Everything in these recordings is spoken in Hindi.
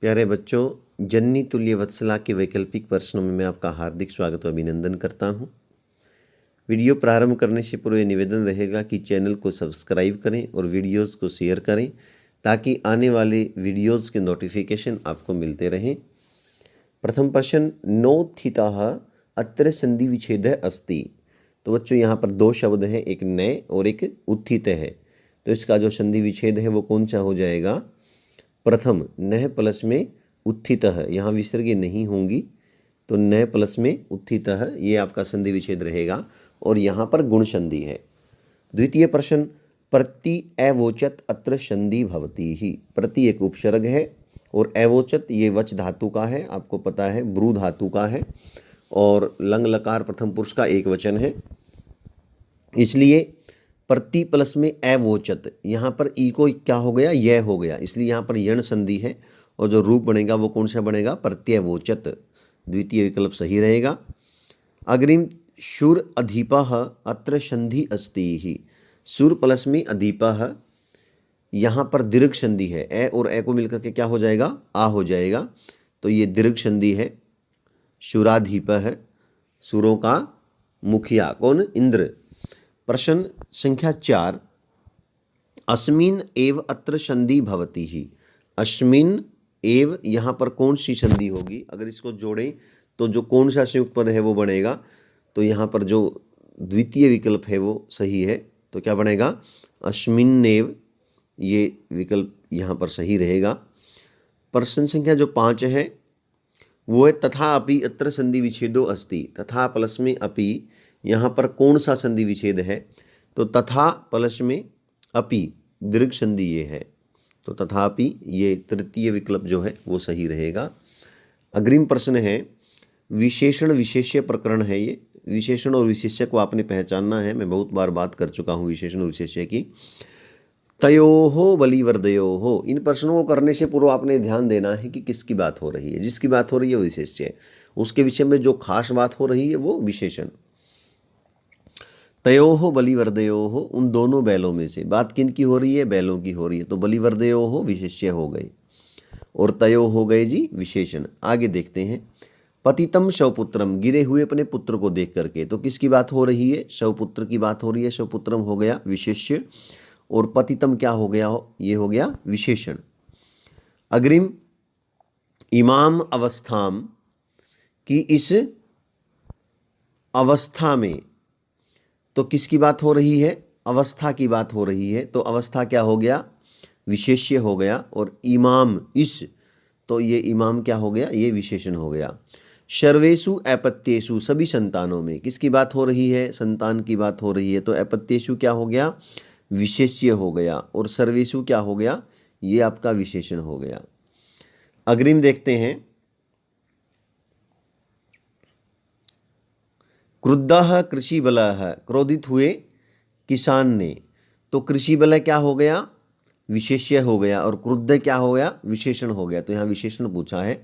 प्यारे बच्चों, जननी तुल्य वत्सला के वैकल्पिक प्रश्नों में मैं आपका हार्दिक स्वागत और अभिनंदन करता हूं। वीडियो प्रारंभ करने से पूर्व ये निवेदन रहेगा कि चैनल को सब्सक्राइब करें और वीडियोस को शेयर करें ताकि आने वाले वीडियोस के नोटिफिकेशन आपको मिलते रहें। प्रथम प्रश्न, नो थितः अत्र संधि विच्छेद अस्ति। तो बच्चों यहाँ पर दो शब्द हैं, एक नए और एक उत्थित है। तो इसका जो संधि विच्छेद है वो कौन सा हो जाएगा? प्रथम, नह प्लस में उत्थितः, यहाँ विसर्ग नहीं होंगी तो नह प्लस में उत्थितः ये आपका संधि विच्छेद रहेगा और यहाँ पर गुण संधि है। द्वितीय प्रश्न, प्रति अवोचत अत्र संधि भवति ही। प्रति एक उपसर्ग है और अवोचत ये वच धातु का है, आपको पता है ब्रू धातु का है और लंग लकार प्रथम पुरुष का एक वचन है, इसलिए प्रति प्लस में अवोचत, यहाँ पर ई को क्या हो गया? यह हो गया, इसलिए यहाँ पर यण संधि है और जो रूप बनेगा वो कौन सा बनेगा? प्रत्यवोचत। द्वितीय विकल्प सही रहेगा। अग्रिम, शुर अधिपः अत्र संधि अस्ति ही। सुर प्लस में अधिपः, यहाँ पर दीर्घ संधि है, ए और ए को मिलकर के क्या हो जाएगा? आ हो जाएगा, तो ये दीर्घ संधि है। शुराधिपः, सुरों का मुखिया कौन? इंद्र। प्रश्न संख्या 4, अस्मिन एव अत्र संधि भवति ही। अस्मिन एव, यहाँ पर कौन सी संधि होगी? अगर इसको जोड़ें तो जो कौन सा संयुक्त पद है वो बनेगा, तो यहाँ पर जो द्वितीय विकल्प है वो सही है, तो क्या बनेगा? अस्मिन्नेव, ये विकल्प यहाँ पर सही रहेगा। प्रश्न संख्या जो 5 है वो है तथा अपि अत्र संधि विच्छेदो अस्ति। तथा प्लस में अपि, यहाँ पर कौन सा संधि विच्छेद है? तो तथा प्लस में अपि, दीर्घ संधि ये है, तो तथापि ये तृतीय विकल्प जो है वो सही रहेगा। अग्रिम प्रश्न है, विशेषण विशेष्य प्रकरण है ये। विशेषण और विशेष्य को आपने पहचानना है, मैं बहुत बार बात कर चुका हूँ विशेषण और विशेष्य की। तयोहो बलिवर्दयोहो, इन प्रश्नों को करने से पूर्व आपने ध्यान देना है कि किसकी बात हो रही है। जिसकी बात हो रही है वो विशेष्य है, उसके विषय में जो खास बात हो रही है वो विशेषण। तयोहो बलिवर्दयोहो, उन दोनों बैलों में से। बात किन की हो रही है? बैलों की हो रही है, तो बलिवर्दयोहो विशेष्य हो गए और तयो हो गए जी विशेषण। आगे देखते हैं, पतितम शवपुत्रम, गिरे हुए अपने पुत्र को देख करके, तो किसकी बात हो रही है? शवपुत्र की बात हो रही है। शवपुत्रम हो गया विशेष्य और पतितम क्या हो गया? ये हो गया विशेषण। अग्रिम, इमाम अवस्थाम, की इस अवस्था में, तो किसकी बात हो रही है? अवस्था की बात हो रही है, तो अवस्था क्या हो गया? विशेष्य हो गया। और इमाम इस, तो ये इमाम क्या हो गया? ये विशेषण हो गया। सर्वेषु अपत्येषु, सभी संतानों में, किसकी बात हो रही है? संतान की बात हो रही है, तो अपत्येषु क्या हो गया? विशेष्य हो गया। और सर्वेषु क्या हो गया? ये आपका विशेषण हो गया। अग्रिम देखते हैं, क्रुद्धः कृषि बलः, क्रोधित हुए किसान ने, तो कृषि बल क्या हो गया? विशेष्य हो गया और क्रुद्ध क्या हो गया? विशेषण हो गया। तो यहाँ विशेषण पूछा है,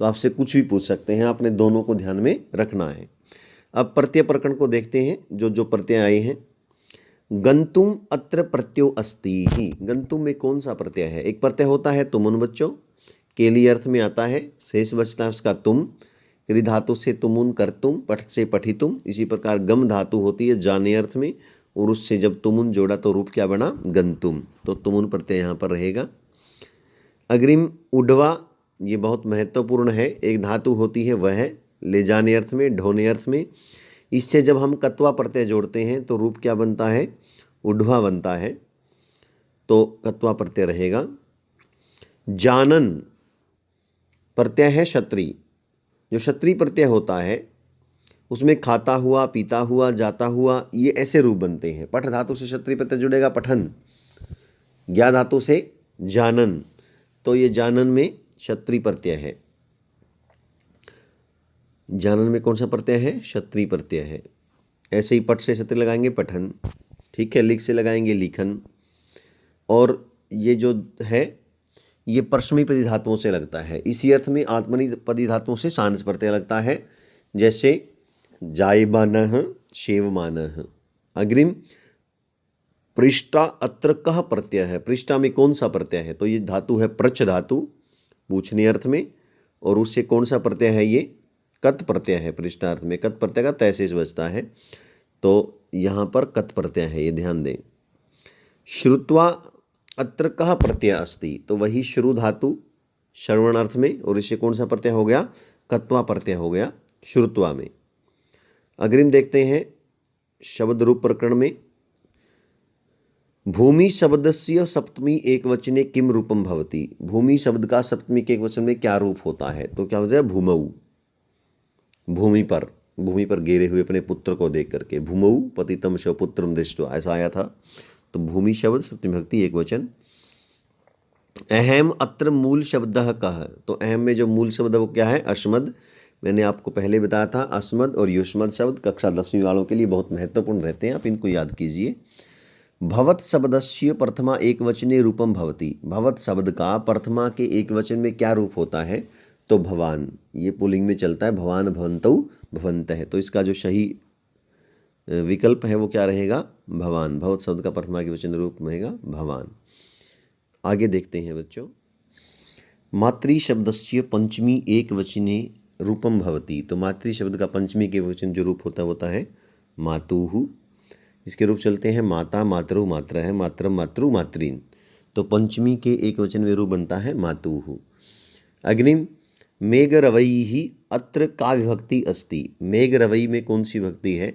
तो आपसे कुछ भी पूछ सकते हैं, आपने दोनों को ध्यान में रखना है। अब प्रत्यय प्रकरण को देखते हैं, जो जो प्रत्यय आए हैं। गंतुम अत्र प्रत्ययो अस्ति ही। गंतुम में कौन सा प्रत्यय है? एक प्रत्यय होता है तुमुन बच्चों, के लिए अर्थ में आता है, शेष बचता है उसका तुम। क्रि धातु से तुमुन करतुम, पठ से पठितुम। इसी प्रकार गम धातु होती है जाने अर्थ में, और उससे जब तुमुन जोड़ा तो रूप क्या बना? गंतुम। तो तुमुन प्रत्यय यहाँ पर रहेगा। अग्रिम, उड्वा, ये बहुत महत्वपूर्ण है। एक धातु होती है वह ले जाने अर्थ में, ढोने अर्थ में। इससे जब हम कत्वा प्रत्यय जोड़ते हैं तो रूप क्या बनता है? उड्वा बनता है, तो कत्वा प्रत्यय रहेगा। जानन प्रत्यय है क्षत्रिय। जो क्षत्रिय प्रत्यय होता है उसमें खाता हुआ, पीता हुआ, जाता हुआ, ये ऐसे रूप बनते हैं। पठ धातु से क्षत्रिय प्रत्यय जुड़ेगा पठन, ज्ञा धातु से जानन, तो ये जानन में क्षत्रिय प्रत्यय है। जानन में कौन सा प्रत्यय है? क्षत्रिय प्रत्यय है। ऐसे ही पठ से क्षत्रिय लगाएंगे पठन, ठीक है। लिख से लगाएंगे लिखन, और ये जो है ये परस्मैपदी धातुओं से लगता है। इसी अर्थ में आत्मनेपदी धातुओं से सानस प्रत्यय लगता है, जैसे जायमानः, शेवमानः। अग्रिम, पृष्ठा अत्र कह प्रत्यय है। पृष्ठा में कौन सा प्रत्यय है? तो ये धातु है प्रच धातु, पूछने अर्थ में, और उससे कौन सा प्रत्यय है, ये कत प्रत्यय है। पृष्ठार्थ में कत प्रत्यय का तय शेष बचता है, तो यहाँ पर कत प्रत्यय है, ये ध्यान दें। श्रुत्वा अत्र कः प्रत्यय अस्ति, तो वही श्रु धातु श्रवण अर्थ में, और इससे कौन सा प्रत्यय हो गया, कत्वा प्रत्यय हो गया श्रुत्वा में। अग्रिम देखते हैं शब्द रूप प्रकरण में। भूमि शब्दस्य सप्तमी एकवचने किम रूपम भवति, भूमि शब्द का सप्तमी के एकवचन में क्या रूप होता है, तो क्या हो जाए, भूमौ, भूमि पर गिरे हुए अपने पुत्र को देख करके, भूमौ पतितम शव पुत्रम दृष्ट्वा, ऐसा आया था। तो भूमि शब्द सप्तमी विभक्ति एक वचन। अहम अत्र मूल शब्दः कः, तो अहम में जो मूल शब्द है वो क्या है, अस्मद। मैंने आपको पहले बताया था अस्मद और युष्मद शब्द कक्षा 10वीं वालों के लिए बहुत महत्वपूर्ण रहते हैं, आप इनको याद कीजिए। भवत शब्दस्य प्रथमा एक वचने रूपम भवति, भवत शब्द का प्रथमा के एक वचन में क्या रूप होता है, तो भवान, ये पुल्लिंग में चलता है, भवान भवन्तौ भवन्तः, तो इसका जो सही विकल्प है वो क्या रहेगा, भवान। भवत शब्द का प्रथमा के वचन रूप रहेगा भवान। आगे देखते हैं बच्चों। मातृ शब्दस्य पंचमी एक वचने रूपम भवति, तो मातृ शब्द का पंचमी के वचन जो रूप होता है मातुः। इसके रूप चलते हैं माता, मातरु, मात्रा है, मातरम, मातृ, मातृन, तो पंचमी के एक वचन में रूप बनता है मातुः। अग्निम मेघ रवैः अत्र का विभक्ति अस्ति, मेघ रवई में कौन सी भक्ति है,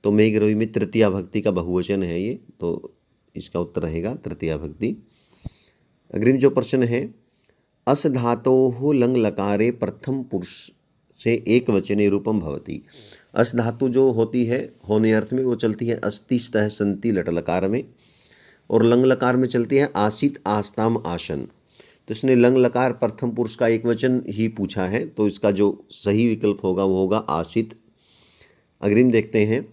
तो मेघ रवि में तृतीया भक्ति का बहुवचन है ये, तो इसका उत्तर रहेगा तृतीया भक्ति। अग्रिम जो प्रश्न है, अस धातोः लंग लकारे प्रथम पुरुष से एक वचने रूपम भवति, अस धातु जो होती है होने अर्थ में वो चलती है अस्ति, स्तः, संति, लट लकार में, और लंग लकार में चलती है आसित, आस्ताम, आसन। तो इसने लंग लकार प्रथम पुरुष का एक वचन ही पूछा है, तो इसका जो सही विकल्प होगा वो होगा आसित। अग्रिम देखते हैं,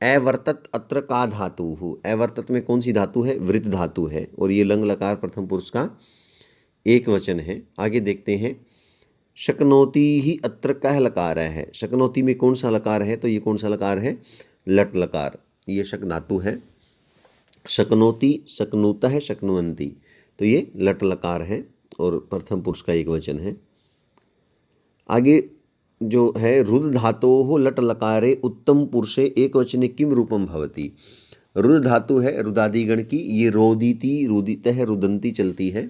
अवर्तत अत्र का धातु, अवर्तत में कौन सी धातु है, वृत्त धातु है, और ये लंग लकार प्रथम पुरुष का एक वचन है। आगे देखते हैं, शक्नोति ही अत्र कह लकार है, शक्नोति में कौन सा लकार है, तो ये कौन सा लकार है, लट लकार, ये शक धातु है। शक्नोति, शक्नुतः, शक्नुवन्ति, तो ये लट लकार है और प्रथम पुरुष का एक वचन है। आगे जो है, रुद्र धातोः लट लकारे उत्तम पुरुषे एक वचने किम रूपम भवति, रुद्र धातु है रुदादिगण की, ये रोदिति, रुदितः, रुदंती चलती है,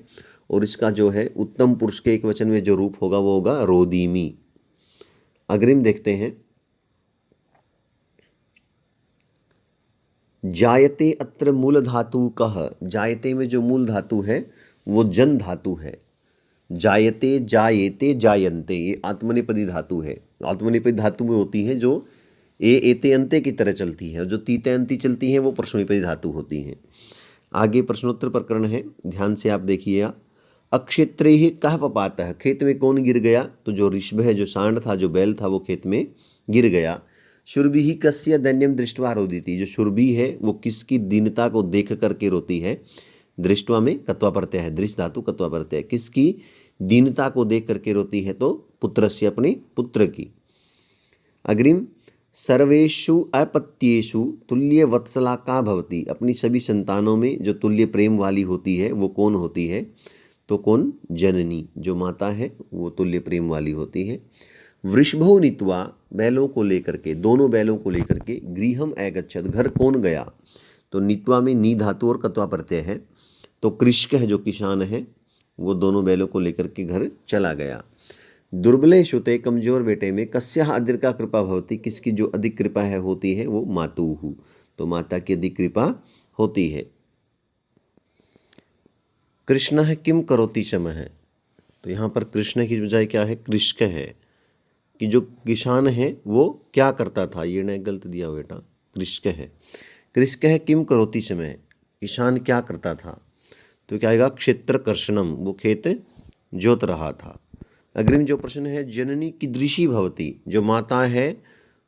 और इसका जो है उत्तम पुरुष के एक वचन में जो रूप होगा वो होगा रोदीमी। अग्रिम देखते हैं, जायते अत्र मूल धातु कः, जायते में जो मूल धातु है वो जन धातु है। जायते, जायेते, जायन्ते, ये आत्मनेपदी धातु है। आत्मनेपदी धातु में होती है जो एते अंते की तरह चलती है, जो तीते अंती चलती हैं वो प्रश्नोत्तरी धातु होती हैं। आगे प्रश्नोत्तर प्रकरण है, ध्यान से आप देखिएगा। अक्षेत्रे ही कह पपाता है, खेत में कौन गिर गया, तो जो ऋषभ है, जो सांड था, जो बैल था, वो खेत में गिर गया। शुरभि ही कस्य दैन्यम दृष्टवा रोदिति, जो शुरभि है वो किसकी दीनता को देख करके रोती है, दृष्टवा में कत्वा प्रत्यय है, दृष्ट धातु कत्वा प्रत्यय, किसकी दीनता को देख करके रोती है, तो पुत्रस्य, अपने पुत्र की। अग्रिम, सर्वेषु अपत्येषु तुल्य वत्सला का भवति, अपनी सभी संतानों में जो तुल्य प्रेम वाली होती है वो कौन होती है, तो कौन, जननी, जो माता है वो तुल्य प्रेम वाली होती है। वृषभो नीत्वा, बैलों को लेकर के, दोनों बैलों को लेकर के, गृहम अगच्छत्, घर कौन गया, तो नीत्वा में नी धातु और कत्वा प्रत्यय है, तो कृषक है जो किसान है वो दोनों बैलों को लेकर के घर चला गया। दुर्बले श्रुते, कमजोर बेटे में, कस्या अधिक का कृपा भवती, किसकी जो अधिक कृपा है होती है वो मातुः, तो माता की अधिक कृपा होती है। कृष्ण है किम करोति शम है, तो यहाँ पर कृष्ण की बजाय क्या है, कृषक है, कि जो किसान है वो क्या करता था, ये ने गलत दिया बेटा, कृषक है। कृषक है किम करोति समय, किसान क्या करता था, तो क्या आएगा, क्षेत्र कर्षणम, वो खेत जोत रहा था। अग्रिम जो प्रश्न है, जननी कीदृशी भवती, जो माता है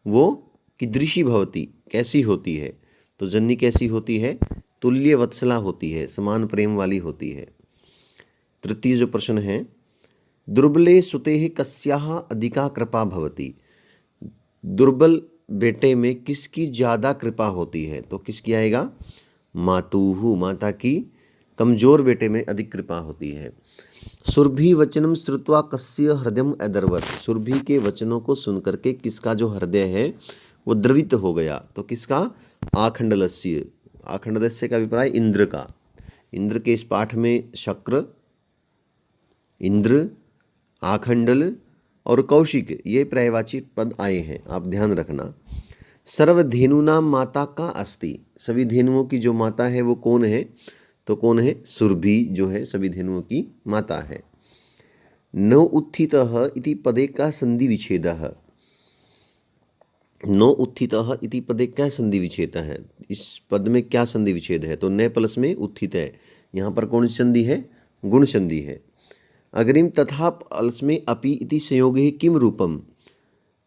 वो कीदृशी भवती, कैसी होती है, तो जननी कैसी होती है, तुल्य वत्सला होती है, समान प्रेम वाली होती है। तृतीय जो प्रश्न है, दुर्बले सुते कस्याः अधिका कृपा भवती, दुर्बल बेटे में किसकी ज़्यादा कृपा होती है, तो किसकी आएगा, मातुः, माता की कमजोर बेटे में अधिक कृपा होती है। सुरभि वचनम श्रुत्वा कस्य हृदयम अदरवत, सुरभि के वचनों को सुनकर के किसका जो हृदय है वो द्रवित हो गया। तो किसका? आखंडलस्य। आखंडलस्य का अभिप्राय इंद्र का। इंद्र के इस पाठ में शक्र, इंद्र, आखंडल और कौशिक ये पर्यायवाची पद आए हैं, आप ध्यान रखना। सर्वधेनुनाम माता का अस्ति, सभी धेनुओं की जो माता है वो कौन है? तो कौन है? सुरभि जो है सभी धेनुओं की माता है। नौ उत्थितः इति पदे का संधि विच्छेदः, नौ उत्थितः इति पदे क्या संधि विच्छेद है? इस पद में क्या संधि विच्छेद है? तो न प्लस में उत्थित है, यहाँ पर कौन सी संधि है? गुण संधि है। अग्रिम तथा प्लस में अपि इति संयोगे किम रूपम,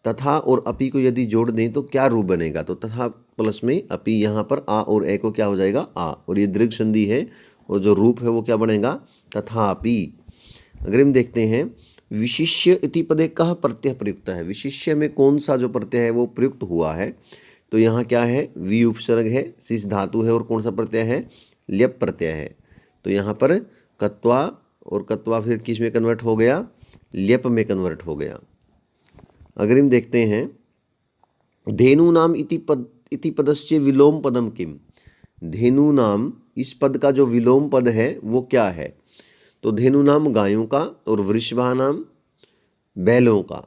तथा और अपि को यदि जोड़ दें तो क्या रूप बनेगा? तो तथा प्लस में अपि, यहाँ पर आ और ए को क्या हो जाएगा? आ, और ये दीर्घ संधि है और जो रूप है वो क्या बनेगा? तथापि। अग्रिम देखते हैं, विशिष्य इति पदे कह प्रत्यय प्रयुक्त है, विशिष्य में कौन सा जो प्रत्यय है वो प्रयुक्त हुआ है? तो यहाँ क्या है? वी उपसर्ग है, सिस धातु है और कौन सा प्रत्यय है? ल्यप प्रत्यय है। तो यहाँ पर कत्वा, और कत्वा फिर किस में कन्वर्ट हो गया? ल्यप में कन्वर्ट हो गया। अग्रिम देखते हैं, धेनु नाम इति पदस्य विलोम पदम किम, धेनु नाम इस पद का जो विलोम पद है वो क्या है? तो धेनु नाम गायों का और वृषभा नाम बैलों का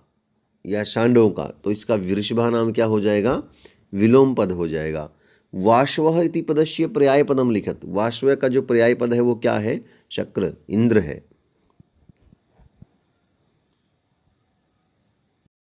या सांडों का, तो इसका वृषभा नाम क्या हो जाएगा? विलोम पद हो जाएगा। वाश्वः इति पदस्य पर्याय पदम लिखत, वाश्व का जो पर्याय पद है वो क्या है? शक्र, इंद्र है।